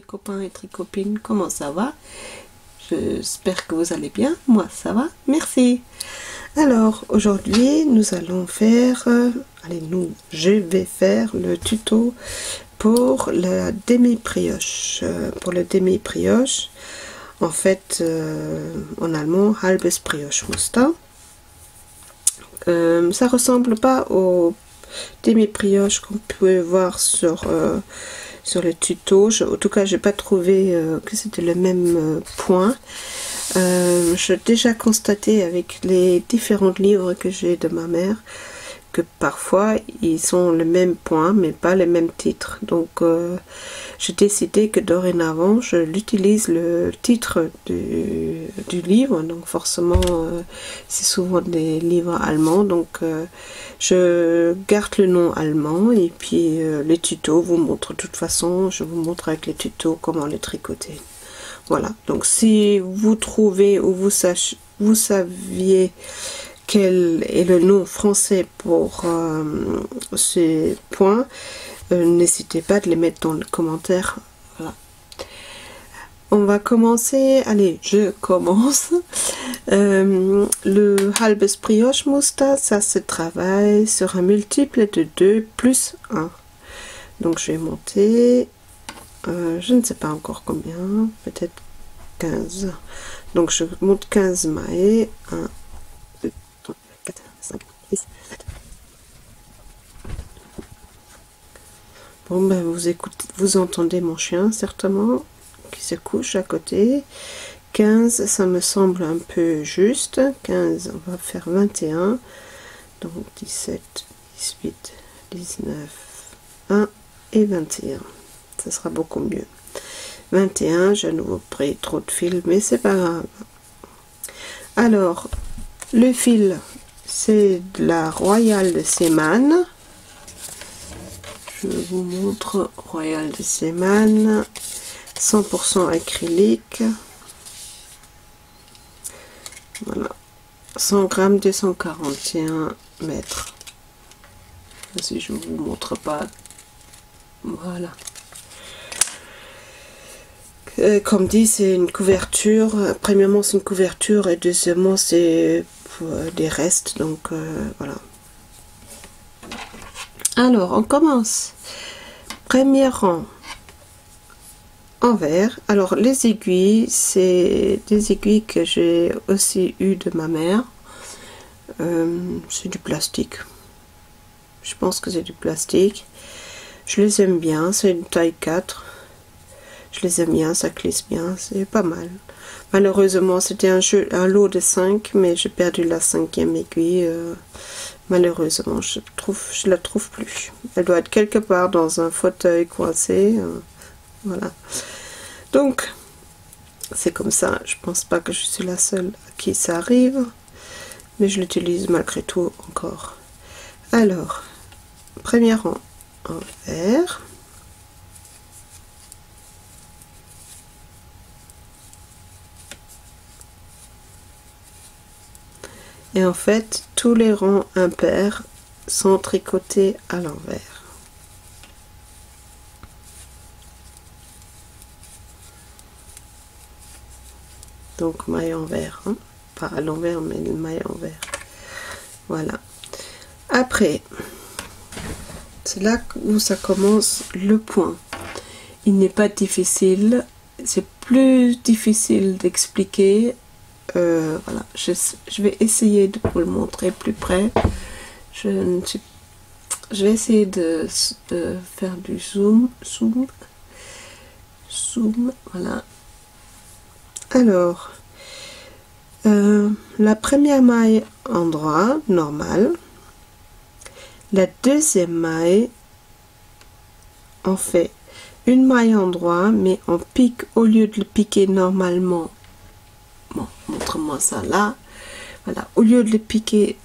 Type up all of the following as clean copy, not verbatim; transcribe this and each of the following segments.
copains et tricopines, comment ça va? J'espère que vous allez bien, moi ça va, merci. Alors aujourd'hui nous allons faire, je vais faire le tuto pour la demi-brioche. Pour le demi-brioche, en fait en allemand halbes Brioche-Muster. Ça ressemble pas au demi-brioche qu'on peut voir sur le tuto. En tout cas, j'ai pas trouvé que c'était le même point. J'ai déjà constaté avec les différents livres que j'ai de ma mère que parfois ils sont le même point mais pas les mêmes titres. Donc j'ai décidé que dorénavant je l'utilise le titre du livre. Donc forcément c'est souvent des livres allemands, donc je garde le nom allemand et puis les tutos vous montrent de toute façon, je vous montre avec les tutos comment les tricoter. Voilà, donc si vous trouvez ou vous saviez quel est le nom français pour ces points, n'hésitez pas de les mettre dans les commentaires. Voilà. On va commencer, allez, je commence. Le halbes Brioche-Muster, ça se travaille sur un multiple de 2 plus 1. Donc je vais monter, je ne sais pas encore combien, peut-être 15. Donc je monte 15 mailles, 1, 2, 3, 4, 5, 6, 7. Bon ben vous entendez mon chien certainement qui se couche à côté. 15 ça me semble un peu juste. 15 on va faire 21. Donc 17, 18, 19, 1 et 21. Ça sera beaucoup mieux. 21, j'ai à nouveau pris trop de fil, mais c'est pas grave. Alors, le fil, c'est de la Royale de Seemann. Je vous montre Royale de Seemann, 100% acrylique. Voilà, 100 grammes, 241 mètres. Si je vous montre pas, voilà. Comme dit, c'est une couverture. Premièrement, c'est une couverture et deuxièmement, c'est des restes. Donc voilà. Alors, on commence. Premier rang en vert. Alors, les aiguilles, c'est des aiguilles que j'ai aussi eues de ma mère. C'est du plastique. Je pense que c'est du plastique. Je les aime bien. C'est une taille 4. Je les aime bien, ça glisse bien, c'est pas mal. Malheureusement, c'était un lot de 5, mais j'ai perdu la 5e aiguille. Malheureusement, je la trouve plus. Elle doit être quelque part dans un fauteuil coincé. Voilà. Donc, c'est comme ça. Je pense pas que je suis la seule à qui ça arrive, mais je l'utilise malgré tout encore. Alors, premier rang en vert. Et en fait, tous les rangs impairs sont tricotés à l'envers. Donc maille envers, hein? Pas à l'envers, mais une maille envers. Voilà. Après, c'est là où ça commence le point. Il n'est pas difficile, c'est plus difficile d'expliquer. Voilà, je vais essayer de vous le montrer plus près. Je vais essayer de faire du zoom, voilà. Alors, la première maille en droit, normale. La deuxième maille, on fait une maille en droit, mais on pique, au lieu de le piquer normalement. Bon, montre-moi ça là. Voilà, au lieu de le piquer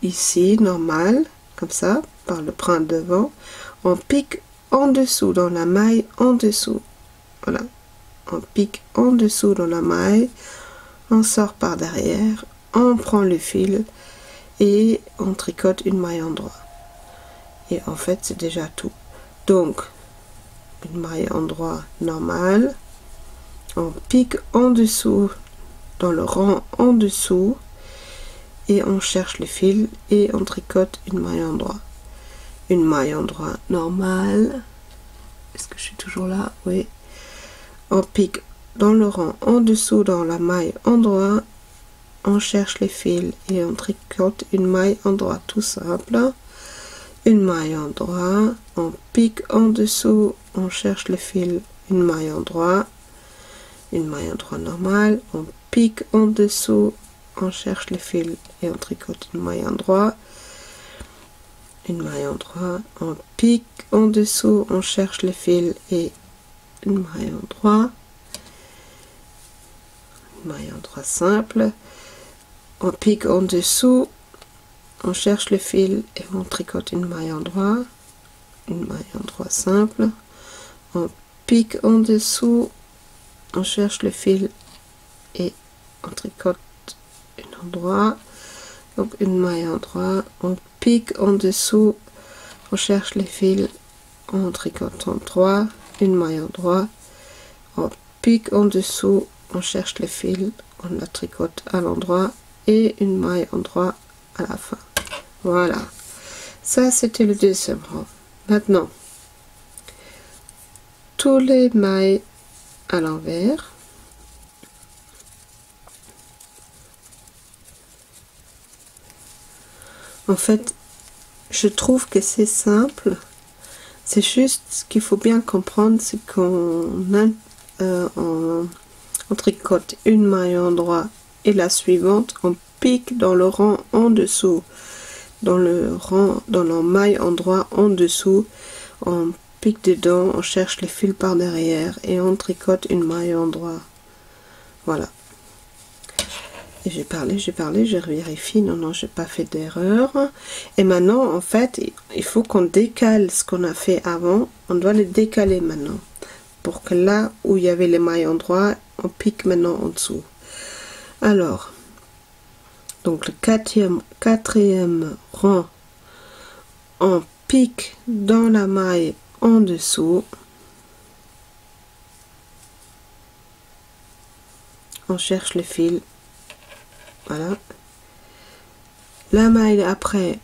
ici, normal, comme ça, par le brin devant, on pique en dessous, dans la maille en dessous. Voilà, on pique en dessous dans la maille, on sort par derrière, on prend le fil et on tricote une maille en droit. Et en fait, c'est déjà tout. Donc, une maille endroit normale, on pique en dessous dans le rang en dessous et on cherche le fil et on tricote une maille endroit normale. Est-ce que je suis toujours là? Oui. On pique dans le rang en dessous dans la maille endroit, on cherche les fils et on tricote une maille endroit, tout simple. Une maille endroit, on pique en dessous, on cherche le fil, une maille endroit normale, on pique en dessous, on cherche le fil et on tricote une maille endroit, on pique en dessous, on cherche le fil et une maille endroit, simple, on pique en dessous, on cherche le fil et on tricote une maille endroit simple, on pique en dessous, on cherche le fil et on tricote une endroit, donc une maille endroit, on pique en dessous, on cherche les fils, on tricote endroit, une maille endroit, on pique en dessous, on cherche le fil, on la tricote à l'endroit et une maille endroit à la fin. Voilà, ça c'était le deuxième rang. Maintenant, tous les mailles à l'envers. En fait, je trouve que c'est simple. C'est juste ce qu'il faut bien comprendre, c'est qu'on on tricote une maille endroit et la suivante, on pique dans le rang en dessous, dans la maille endroit en dessous, on pique dedans, on cherche les fils par derrière et on tricote une maille endroit. Voilà. Et j'ai parlé, je vérifie, non, j'ai pas fait d'erreur. Et maintenant, en fait, il faut qu'on décale ce qu'on a fait avant, on doit le décaler maintenant. Pour que là où il y avait les mailles endroit, on pique maintenant en dessous. Alors, donc le quatrième rang, on pique dans la maille en dessous. On cherche le fil. Voilà. La maille après,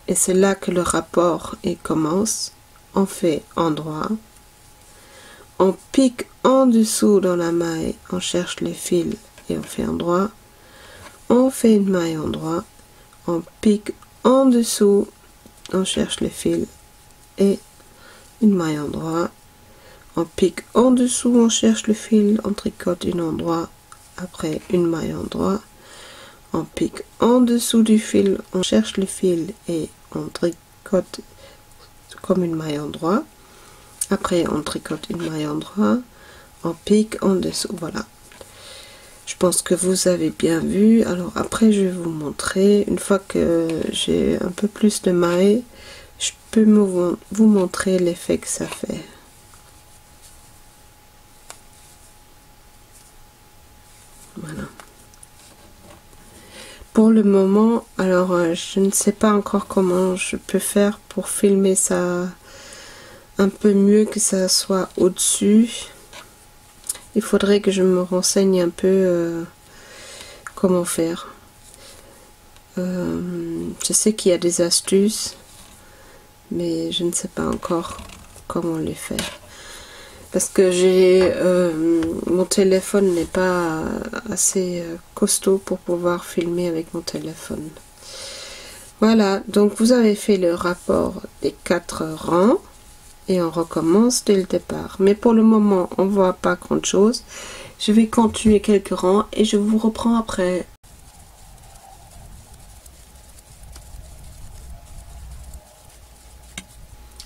et c'est là que le rapport commence, on fait endroit. On pique en dessous dans la maille, on cherche les fils et on fait endroit. On fait une maille endroit, on pique en dessous, on cherche les fils et une maille endroit. On pique en dessous, on cherche le fil, on tricote une endroit, après une maille endroit. On pique en dessous du fil, on cherche le fil et on tricote comme une maille endroit. Après on tricote une maille endroit, on pique en dessous. Voilà, je pense que vous avez bien vu. Alors après je vais vous montrer, une fois que j'ai un peu plus de mailles, je peux vous montrer l'effet que ça fait. Voilà. Pour le moment, alors je ne sais pas encore comment je peux faire pour filmer ça un peu mieux, que ça soit au-dessus. Il faudrait que je me renseigne un peu comment faire. Je sais qu'il y a des astuces, mais je ne sais pas encore comment les faire. Parce que mon téléphone n'est pas assez costaud pour pouvoir filmer avec mon téléphone. Voilà, donc vous avez fait le rapport des 4 rangs et on recommence dès le départ. Mais pour le moment, on ne voit pas grand chose. Je vais continuer quelques rangs et je vous reprends après.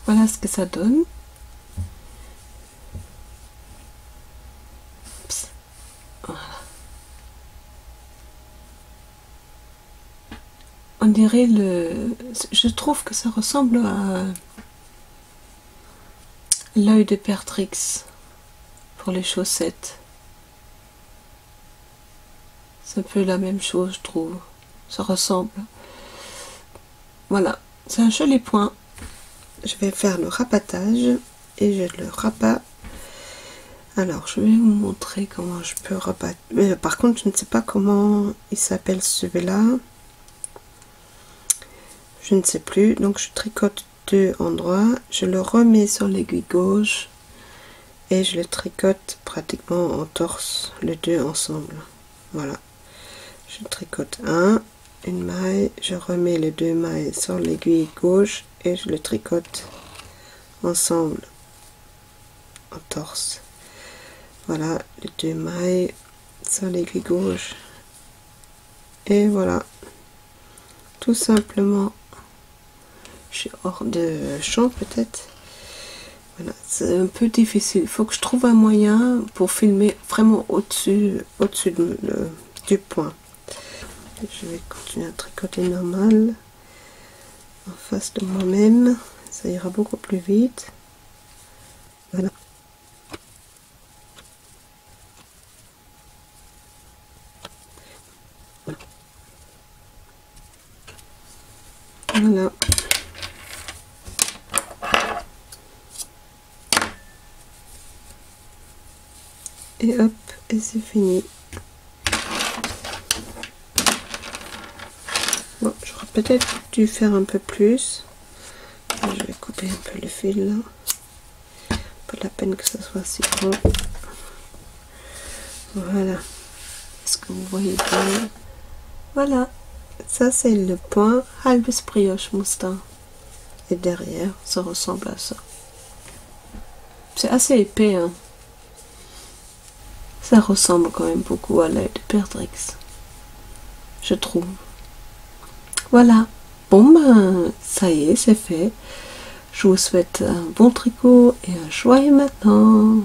Voilà ce que ça donne. Voilà. On dirait je trouve que ça ressemble à l'œil de Pertrix pour les chaussettes. C'est un peu la même chose, je trouve. Ça ressemble. Voilà, c'est un joli point. je vais faire le rabattage et je le rabats. Alors je vais vous montrer comment je peux rabattre, mais par contre je ne sais pas comment il s'appelle celui-là, je ne sais plus. Donc je tricote 2 endroits, je le remets sur l'aiguille gauche et je le tricote pratiquement en torse, les deux ensemble. Voilà, je tricote une maille, je remets les 2 mailles sur l'aiguille gauche et je le tricote ensemble en torse. Voilà, les 2 mailles sur l'aiguille gauche et voilà, tout simplement. Je suis hors de champ peut-être. Voilà, c'est un peu difficile. Il faut que je trouve un moyen pour filmer vraiment au-dessus du point. Je vais continuer à tricoter normal en face de moi-même. Ça ira beaucoup plus vite. Voilà. Voilà. Et hop, et c'est fini. Bon, j'aurais peut-être dû faire un peu plus. Je vais couper un peu le fil là. Pas la peine que ça soit si grand. Voilà. Est-ce que vous voyez bien? Voilà. Ça c'est le point Halbes Brioche Muster. Et derrière, ça ressemble à ça. C'est assez épais, hein. Ça ressemble quand même beaucoup à l'œil de Perdrix, je trouve. Voilà. Bon ben, ça y est, c'est fait. Je vous souhaite un bon tricot et un joyeux matin.